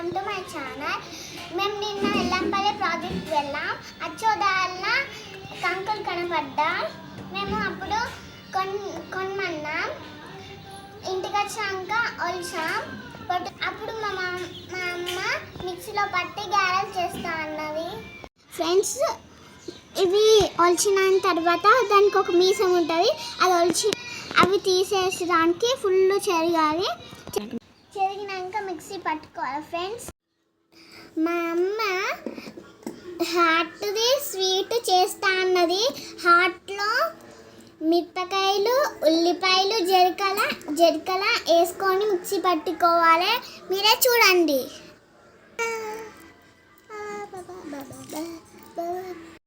Welcome to my channel. మేము నిన్న Yellampalli project వెళ్ళాం. అచ్చోదాల కంకులు కనపడ్డాం. మేము అప్పుడు కొనమన్నాం. ఇంటికి వచ్చాక ఒలిచాం. అప్పుడు మా అమ్మ మిక్సీలో పట్టి గారెలు చేస్తా అన్నది. ఫ్రెండ్స్, ఇవి ఒలిచిన తర్వాత దానికి ఒక మీసం ఉంటుంది. అది అవి తీసేసడానికి ఫుల్ చెరగాలి. చెరిగినాక మిక్సీ పట్టుకోవాలి. ఫ్రెండ్స్, మా అమ్మ హాట్ది స్వీట్ చేస్తా అన్నది. హాట్లో మిరపకాయలు, ఉల్లిపాయలు, జరకల వేసుకొని మిక్సీ పట్టుకోవాలి. మీరే చూడండి.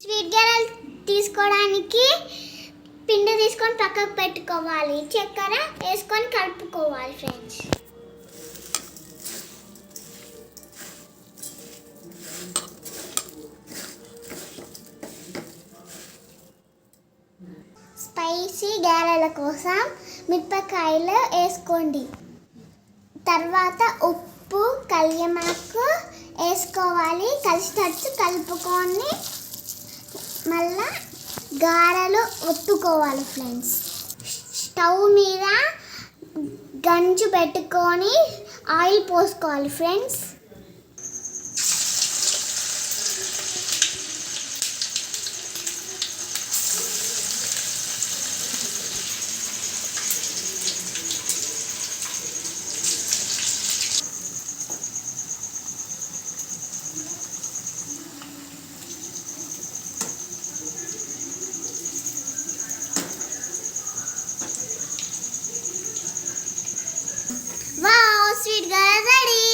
స్వీట్ గారెలు తీసుకోవడానికి పిండి తీసుకొని పక్కకు పెట్టుకోవాలి. చక్కెర వేసుకొని కలుపుకోవాలి. ఫ్రెండ్స్, స్పైసీ గారెల కోసం మిరపకాయలు వేసుకోండి. తర్వాత ఉప్పు, కల్యమాకు వేసుకోవాలి. కలిసేటట్టు కలుపుకొని మళ్ళా గారెలు ఒత్తుకోవాలి. ఫ్రెండ్స్, స్టవ్ మీద గంజు పెట్టుకొని ఆయిల్ పోసుకోవాలి. ఫ్రెండ్స్, స్వీట్ గారె రెడీ.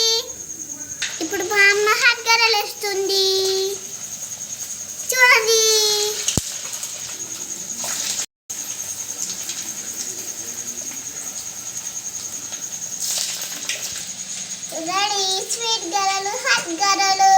ఇప్పుడు మా అమ్మ హాట్ గారెలు వేస్తుంది. చూడండి. రెడీ స్వీట్ గారెలు, హాట్ గారెలు.